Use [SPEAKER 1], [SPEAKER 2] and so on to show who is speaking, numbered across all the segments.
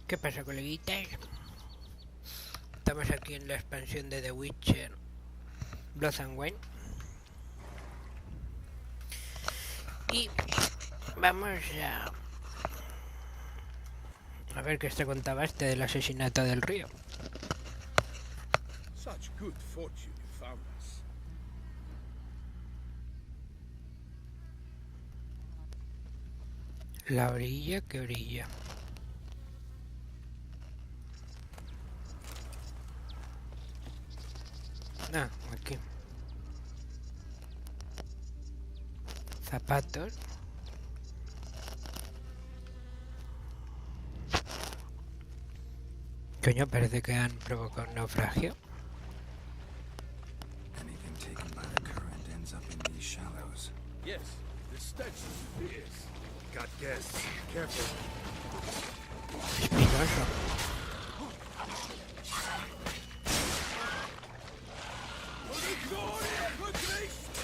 [SPEAKER 1] ¿Qué pasa, coleguitas? Estamos aquí en la expansión de The Witcher Blood and Wine. Y vamos a ver qué te contaba este del asesinato del río.
[SPEAKER 2] Such good fortune you found us.
[SPEAKER 1] La orilla que brilla. Ah, aquí. Zapatos. Coño, parece que han provocado un naufragio.
[SPEAKER 3] Anything taken by the current ends up in these shallows.
[SPEAKER 2] Yes, the stench is fierce. Got guests. Careful.
[SPEAKER 1] Espinoso.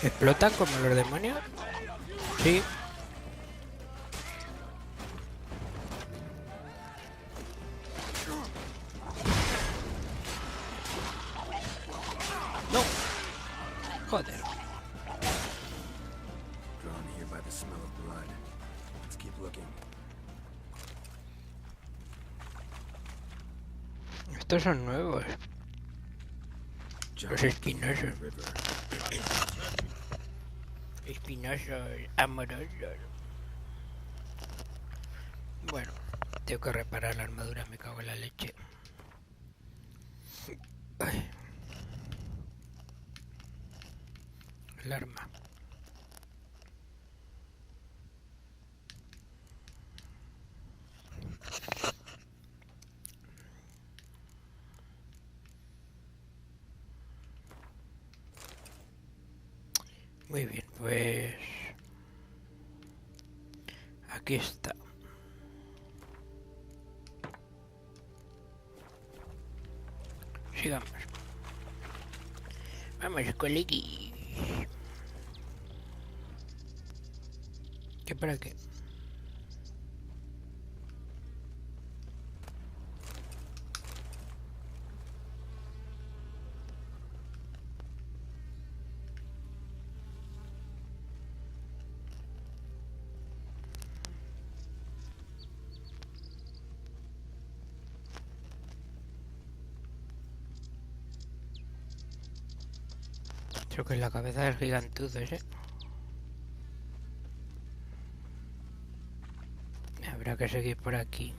[SPEAKER 1] ¿Explotan como los demonios? Sí. No. Joder.
[SPEAKER 3] Drawn here by the smell of blood. Let's keep looking.
[SPEAKER 1] Estos son nuevos. Los espinosos. Espinosos, amorosos. Bueno, tengo que reparar la armadura, me cago en la leche. Ay. El arma. Muy bien, pues aquí está. Sigamos. Vamos, colegui. ¿Qué para qué? Creo que es la cabeza del gigantudo ese. Habrá que seguir por aquí.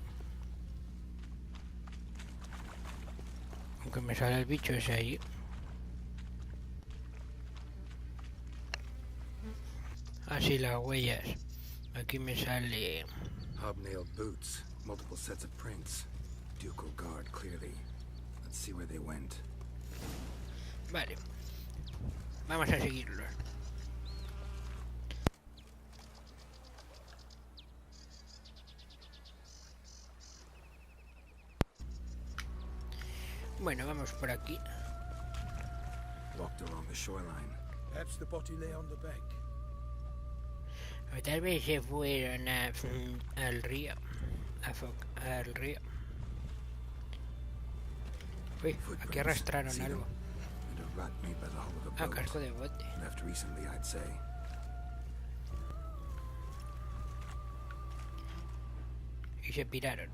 [SPEAKER 1] Aunque me sale el bicho ese ahí. Así las huellas. Aquí me sale...
[SPEAKER 3] Hobnailed boots, multiple sets of prints. Ducal guard, clearly. Let's see where they went.
[SPEAKER 1] Vale. Vamos a seguirlos. Bueno, vamos por aquí.
[SPEAKER 3] Walked along the shoreline.
[SPEAKER 2] Perhaps the body lay on the bank.
[SPEAKER 1] O tal vez se fueron al río. Al río. Uy, aquí arrastraron algo.
[SPEAKER 3] And a rut made by the hull of a
[SPEAKER 1] Ah,
[SPEAKER 3] boat.
[SPEAKER 1] casco de bote.
[SPEAKER 3] Left recently, I'd say.
[SPEAKER 1] Y se piraron.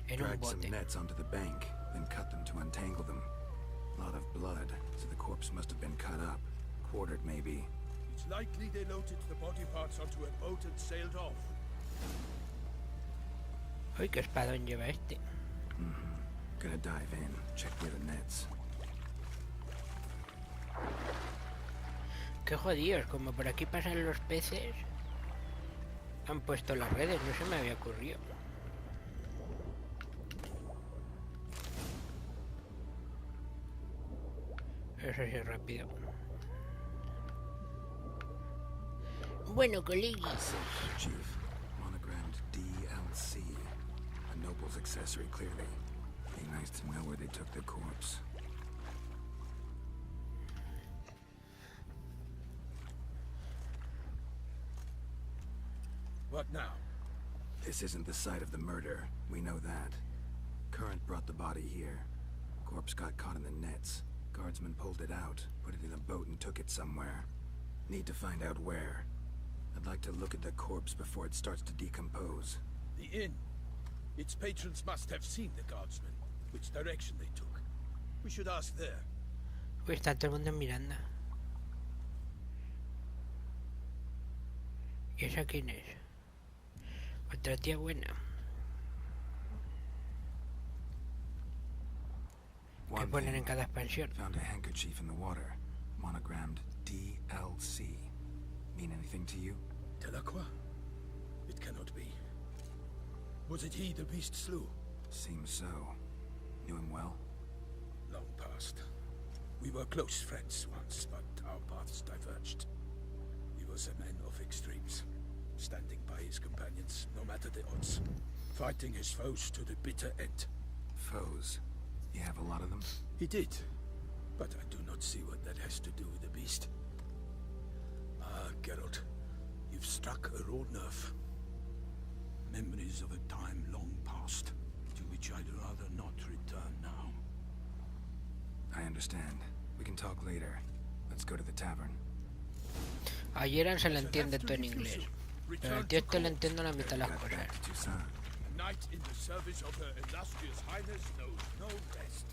[SPEAKER 1] En un
[SPEAKER 3] Dragged some
[SPEAKER 1] bote.
[SPEAKER 3] nets onto the bank, then cut them to untangle them. A lot of blood, so the corpse must have been cut up. Quartered, maybe.
[SPEAKER 2] It's likely they loaded the body parts onto a boat and sailed off.
[SPEAKER 1] Uy, qué espadón lleva este.
[SPEAKER 3] Gonna dive in, check near the nets.
[SPEAKER 1] Qué jodidos, como por aquí pasan los peces. Han puesto las redes, no se me había ocurrido. Eso sí, rápido. Bueno, colegas.
[SPEAKER 3] Chief, monogrammed DLC. A noble's accessory, clearly. Be nice to know where they took the corpse.
[SPEAKER 2] What now?
[SPEAKER 3] This isn't the site of the murder. We know that. Current brought the body here. Corpse got caught in the nets. Guardsmen pulled it out, put it in a boat and took it somewhere. Need to find out where. I'd like to look at the corpse before it starts to decompose.
[SPEAKER 2] The inn. Its patrons must have seen the guardsmen, which direction they took. We should ask there.
[SPEAKER 1] Uy, está todo el mundo mirando. ¿Y esa quién es? Otra tía buena. ¿Qué ponen en cada expansión?
[SPEAKER 3] Found a handkerchief in the water, monogrammed DLC. Mean anything to you?
[SPEAKER 2] Delacroix? It cannot be. Was it he the beast slew?
[SPEAKER 3] Seems so. Knew him well?
[SPEAKER 2] Long past. We were close friends once, but our paths diverged. He was a man of extremes, standing by his companions, no matter the odds. Fighting his foes to the bitter end.
[SPEAKER 3] Foes? You have a lot of them?
[SPEAKER 2] He did, but I do not see what that has to do with the beast. Ah, Geralt, you've struck a raw nerve. Memories of a time long past, to which I'd rather not return now.
[SPEAKER 3] I understand. We can talk later. Let's go to the tavern.
[SPEAKER 1] A Geralt se le entiende todo en inglés, pero al tío este le entiendo la mitad de las
[SPEAKER 3] Got
[SPEAKER 1] cosas.
[SPEAKER 3] back to Toussaint.
[SPEAKER 2] A knight in the service of her illustrious highness knows no rest.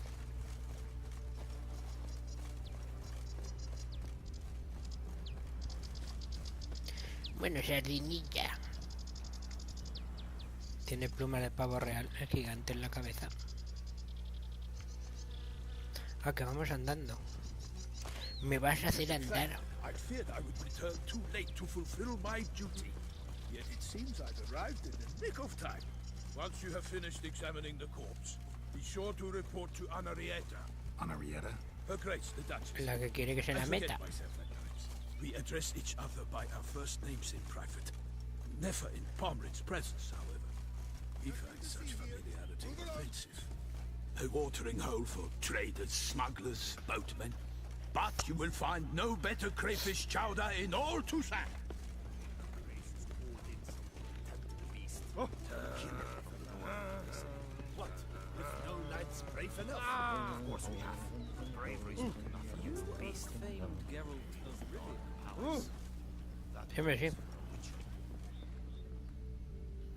[SPEAKER 1] Bueno, sardinilla. Tiene pluma de pavo real, el gigante en la cabeza. Ah, que vamos andando. Me vas a hacer andar.
[SPEAKER 2] I feared I would return too late to fulfill my duty. Yet it seems I've arrived in the nick of time. Once you have finished examining the corpse, be sure to report to Henrietta.
[SPEAKER 3] Henrietta?
[SPEAKER 2] Her Grace, the Duchess.
[SPEAKER 1] La que quiere que se la
[SPEAKER 2] I forget
[SPEAKER 1] meta.
[SPEAKER 2] myself at times. We address each other by our first names in private. Never in Pomred's presence, however. We find such familiarity offensive. A watering hole for traders, smugglers, boatmen. But you will find no better crayfish chowder in all Toussaint.
[SPEAKER 4] What? If no lads brave enough? Of course we have. Bravery's not enough. You beast famed Geralt of Rivia powers.
[SPEAKER 1] Siempre sí.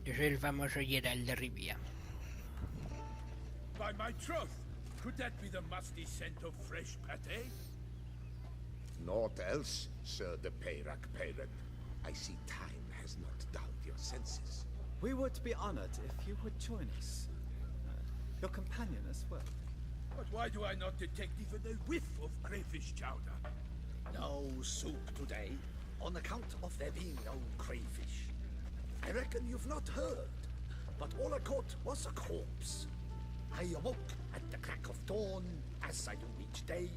[SPEAKER 1] Yo soy el famoso Geralt de Rivia.
[SPEAKER 2] By my troth, could that be the musty scent of fresh pate?
[SPEAKER 4] Naught else, Sir de Peyrac Peyran. I see time has not dulled your senses.
[SPEAKER 5] We would be honored if you would join us. Your companion as well.
[SPEAKER 2] But why do I not detect even a whiff of crayfish chowder?
[SPEAKER 4] No soup today, on account of there being no crayfish. I reckon you've not heard, but all I caught was a corpse. I awoke at the crack of dawn, as I do each day,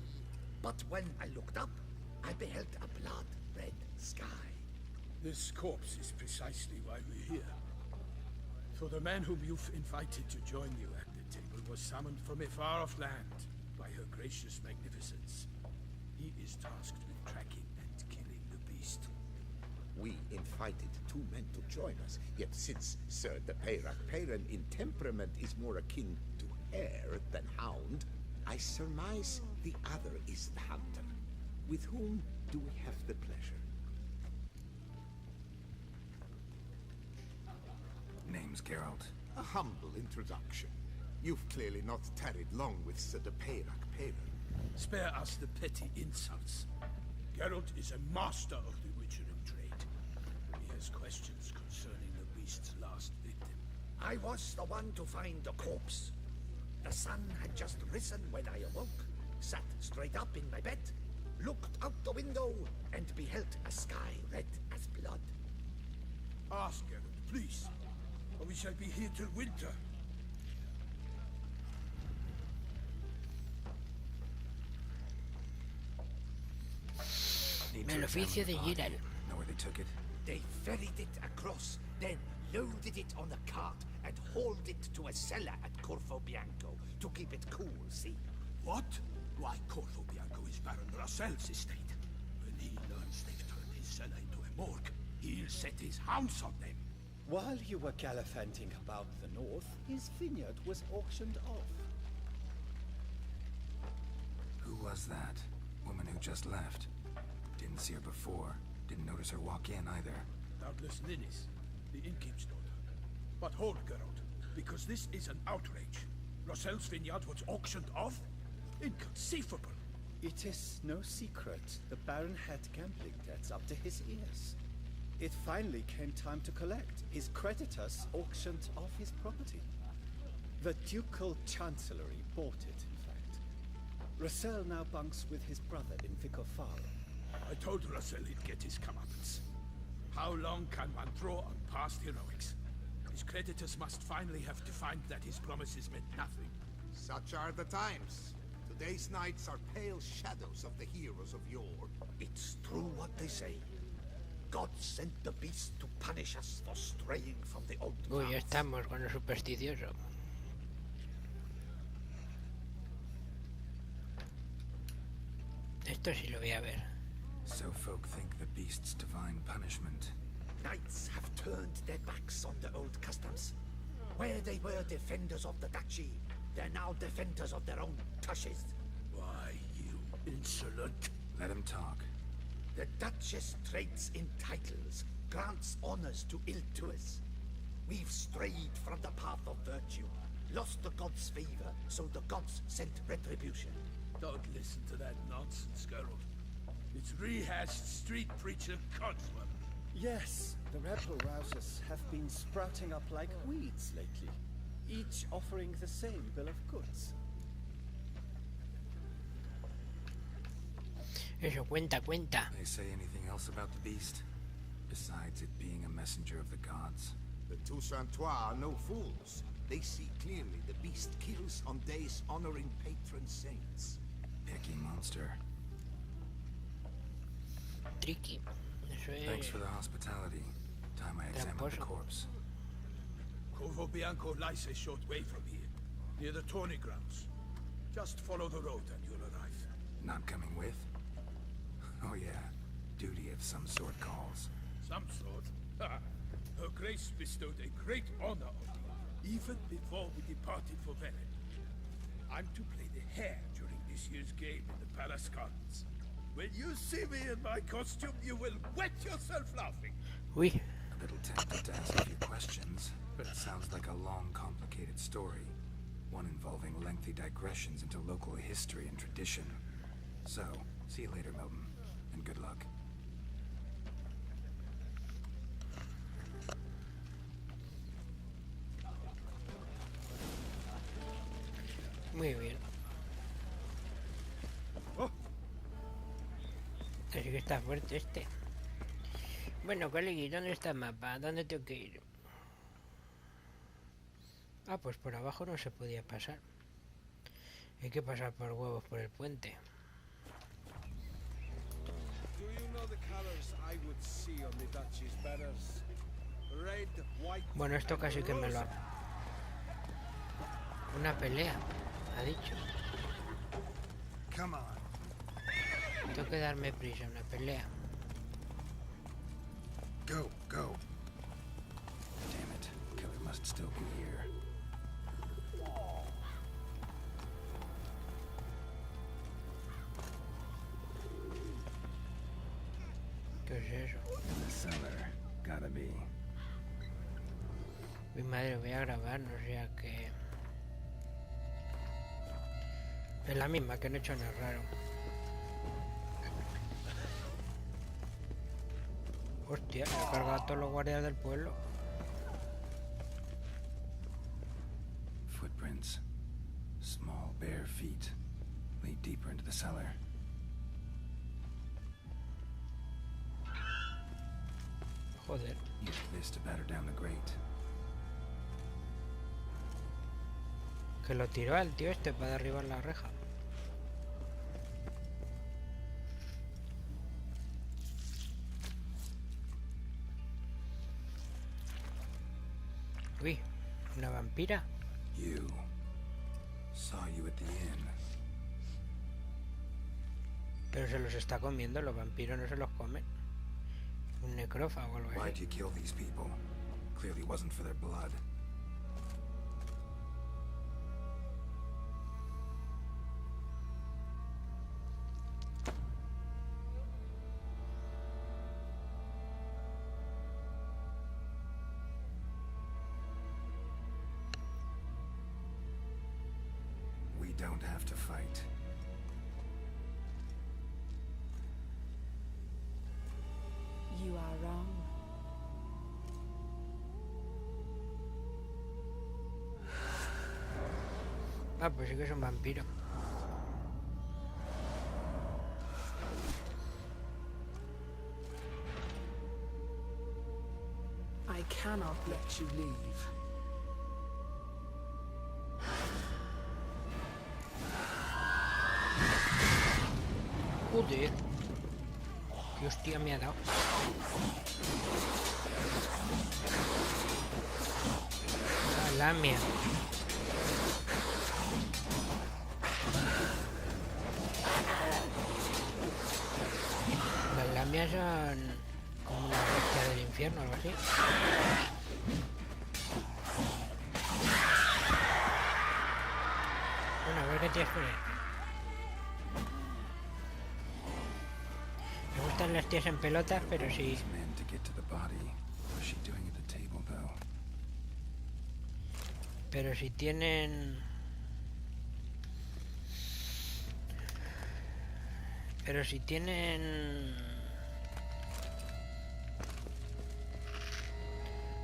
[SPEAKER 4] but when I looked up, I beheld a blood-red sky.
[SPEAKER 2] This corpse is precisely why we're here. For the man whom you've invited to join you at the table was summoned from a far-off land by her gracious magnificence. He is tasked with tracking and killing the beast.
[SPEAKER 4] We invited two men to join us, yet since Sir de Peyrac Peyran in temperament is more akin to hare than hound, I surmise the other is the hunter. With whom do we have the pleasure?
[SPEAKER 3] Name's Geralt.
[SPEAKER 6] A humble introduction. You've clearly not tarried long with Sir de Peyrac Peyran.
[SPEAKER 2] Spare us the petty insults. Geralt is a master of the witchering trade. He has questions concerning the beast's last victim.
[SPEAKER 4] I was the one to find the corpse. The sun had just risen when I awoke, sat straight up in my bed, looked out the window, and beheld a sky red as blood.
[SPEAKER 2] Ask Geralt, please, or we shall be here till winter.
[SPEAKER 3] Need
[SPEAKER 1] El
[SPEAKER 3] to
[SPEAKER 1] oficio
[SPEAKER 3] examine
[SPEAKER 1] de
[SPEAKER 3] the body.
[SPEAKER 1] Geralt.
[SPEAKER 3] Know where they took it?
[SPEAKER 4] They ferried it across, then loaded it on a cart and hauled it to a cellar at Corvo Bianco to keep it cool, see?
[SPEAKER 2] What? Why, Corvo Bianco is Baron Russell's estate. When he learns they've turned his cellar into a morgue, he'll set his hounds on them.
[SPEAKER 5] While you were gallivanting about the north, his vineyard was auctioned off.
[SPEAKER 3] Who was that? Woman who just left. Didn't see her before. Didn't notice her walk in either.
[SPEAKER 2] Doubtless Ninnis, the innkeep's daughter. But hold, Geralt, because this is an outrage. Rossel's vineyard was auctioned off? Inconceivable.
[SPEAKER 5] It is no secret the Baron had gambling debts up to his ears. It finally came time to collect. His creditors auctioned off his property. The Ducal Chancellery bought it, in fact. Rossel now bunks with his brother in Vicofaro.
[SPEAKER 2] I told Rossel he'd get his comeuppance. How long can one draw on past heroics? His creditors must finally have to find that his promises meant nothing.
[SPEAKER 6] Such are the times. Today's knights are pale shadows of the heroes of yore.
[SPEAKER 4] It's true what they say. God sent the beast to punish us for straying from the old
[SPEAKER 1] Uy, ya
[SPEAKER 4] paths.
[SPEAKER 1] estamos con lo supersticioso. Esto sí lo voy a ver.
[SPEAKER 3] So folk think the beast's divine punishment.
[SPEAKER 4] Knights have turned their backs on the old customs. Where they were defenders of the duchy, they're now defenders of their own tushes.
[SPEAKER 2] Why, you insolent...
[SPEAKER 3] Let him talk.
[SPEAKER 4] The Duchess trades in titles, grants honors to ill-doers. We've strayed from the path of virtue, lost the gods' favor, so the gods sent retribution.
[SPEAKER 2] Don't listen to that nonsense, Geralt. It's rehashed street preacher codswell.
[SPEAKER 5] Yes, the rebel rousers have been sprouting up like weeds lately, each offering the same bill of goods.
[SPEAKER 1] Eso, cuenta.
[SPEAKER 3] They say anything else about the beast? Besides it being a messenger of the gods.
[SPEAKER 6] The Toussaintois are no fools. They see clearly the beast kills on days honoring patron saints.
[SPEAKER 3] Picky monster.
[SPEAKER 1] Tricky. Eso
[SPEAKER 3] Thanks
[SPEAKER 1] es...
[SPEAKER 3] for the hospitality. Time I examined the
[SPEAKER 1] Tramposo.
[SPEAKER 3] corpse.
[SPEAKER 2] Corvo Bianco lies a short way from here, near the tourney grounds. Just follow the road and you'll arrive.
[SPEAKER 3] Not coming with? Oh yeah. Duty of some sort calls.
[SPEAKER 2] Some sort. Her Grace bestowed a great honor on me, even before we departed for Velen. I'm to play the hare during this year's game in the Palace Gardens. When you see me in my costume, you will wet yourself laughing.
[SPEAKER 1] Uy,
[SPEAKER 3] A little tempted to ask a few questions, but it sounds like a long, complicated story. One involving lengthy digressions into local history and tradition. So, see you later, Milton, and good luck.
[SPEAKER 1] muy bien. Así que está fuerte este. Bueno, colegui, ¿dónde está el mapa? ¿Dónde tengo que ir? Ah, pues por abajo no se podía pasar. Hay que pasar por huevos por el puente.
[SPEAKER 7] Do you know the colors I would see on the Duchy's banners? Red, white,
[SPEAKER 1] Bueno, esto casi que me lo ha... Una pelea, ha dicho.
[SPEAKER 3] Come on.
[SPEAKER 1] Tengo que darme prisa, una pelea.
[SPEAKER 3] Go, go. Damn it. Killer must still be here.
[SPEAKER 1] ¿Qué es eso?
[SPEAKER 3] In the cellar. Gotta be.
[SPEAKER 1] Mi madre, voy a grabar, no sea que... Es la misma, que no he hecho nada raro. Hostia, he cargado a todos los guardias del pueblo.
[SPEAKER 3] Footprints. Small, bare feet. Lead deeper into the cellar.
[SPEAKER 1] Joder.
[SPEAKER 3] Use this to batter down the grate.
[SPEAKER 1] Que lo tiró al tío este para derribar la reja. Uy, una vampira.
[SPEAKER 3] You. Saw you at the inn.
[SPEAKER 1] Pero se los está comiendo, los vampiros no se los comen. Un necrófago o algo
[SPEAKER 3] Why'd
[SPEAKER 1] así.
[SPEAKER 3] you kill these people? Clearly wasn't for their blood. We don't have to fight.
[SPEAKER 8] You are wrong.
[SPEAKER 1] Ah, pues sí que es un vampiro.
[SPEAKER 9] I cannot let you leave.
[SPEAKER 1] Joder. Qué hostia me ha dado. La Lamia. Las Lamias son como una bestia del infierno o algo así. Bueno, a ver qué tienes por ahí. Me gustan las tías en pelotas, pero sí. Pero si tienen... Pero si tienen...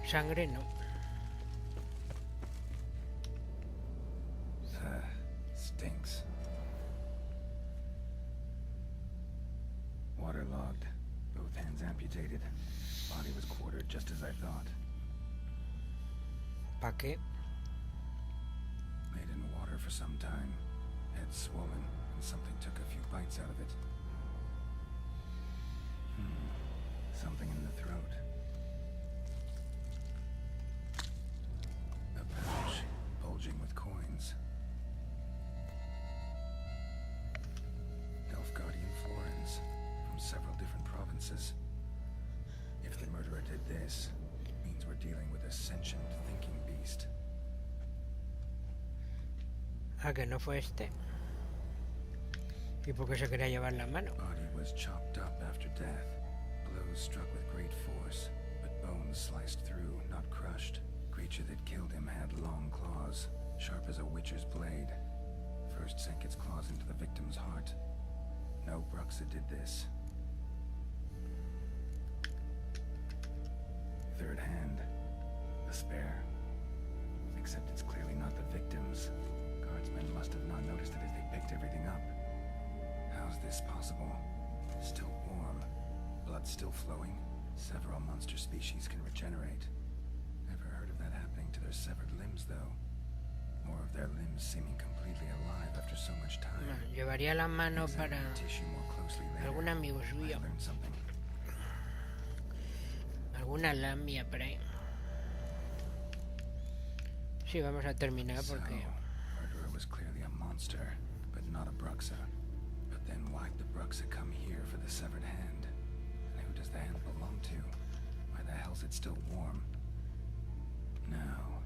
[SPEAKER 1] Sangre, no.
[SPEAKER 3] Stinks. Waterlogged. Both hands amputated. Body was quartered just as I thought.
[SPEAKER 1] ¿Para qué?
[SPEAKER 3] Laid in water for some time. Head swollen, and something took a few bites out of it. Something in the throat. A pouch, bulging with coins. Elf Guardian florins, from several different provinces. If the murderer did this, it means we're dealing with a sentient thinking beast.
[SPEAKER 1] Ah, que no fue este. ¿Y por qué se quería llevar la mano?
[SPEAKER 3] Body was chopped up after death. Blows struck with great force, but bones sliced through, not crushed. Creature that killed him had long claws, sharp as a witcher's blade. First sank its claws into the victim's heart. No Bruxa did this. Third hand. A spare. Except it's clearly not the victim's. Guardsmen must have not noticed it as they picked everything up. How's this possible? Still warm. Blood still flowing. Several monster species can regenerate. Never heard of that happening to their severed limbs, though. More of their limbs seeming completely alive after so much time.
[SPEAKER 1] No, llevaría la mano para algún amigo suyo. Alguna Lamia por ahí. Sí, vamos a terminar porque...
[SPEAKER 3] Murderer was clearly a monster, but not a Bruxa. But then why'd the Bruxa come here for the severed hand? And who does the hand belong to? Why the hell's it still warm? Now,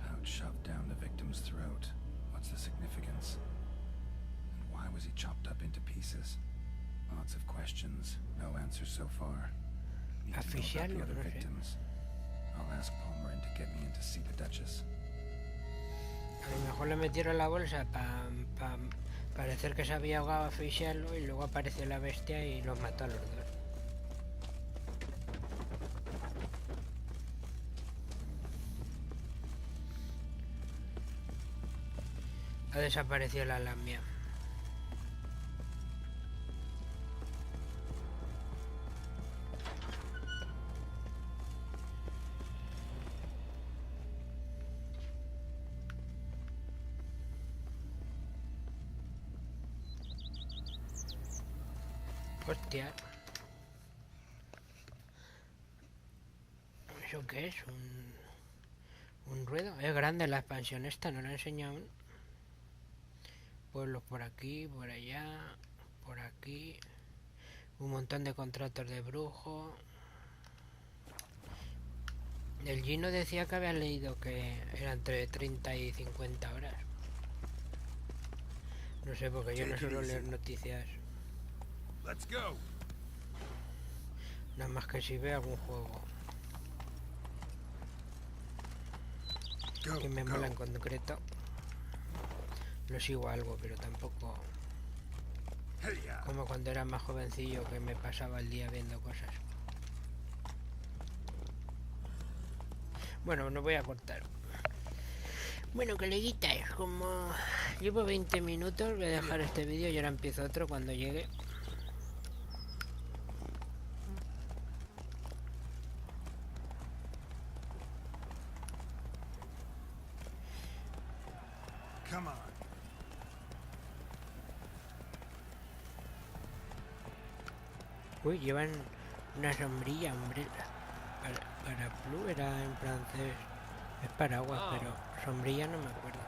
[SPEAKER 3] pouch shoved down the victim's throat. What's the significance? And why was he chopped up into pieces? Lots of questions, no answers so far. Need to know about the other victims. I'll ask Palmerin to get me in to see the Duchess.
[SPEAKER 1] A lo mejor le metieron la bolsa para parecer que se había ahogado, asfixiarlo, y luego apareció la bestia y los mató a los dos. Ha desaparecido la Lamia. Hostia. ¿Eso qué es? ¿Un ruedo? Es grande la expansión esta, no la he enseñado aún. Pueblos por aquí, por allá, por aquí. Un montón de contratos de brujo. El Gino decía que había leído que era entre 30 y 50 horas. No sé, porque yo no suelo leer noticias.
[SPEAKER 2] Let's go.
[SPEAKER 1] Nada más que si veo algún juego que me mola en concreto. Lo sigo algo, pero tampoco como cuando era más jovencillo, que me pasaba el día viendo cosas. Bueno, no voy a cortar. Bueno, coleguitas, como llevo 20 minutos, voy a dejar este vídeo y ahora empiezo otro cuando llegue.
[SPEAKER 2] Come on.
[SPEAKER 1] Uy, llevan una sombrilla, umbrella. Para Plu era en francés. Es paraguas, pero sombrilla no me acuerdo.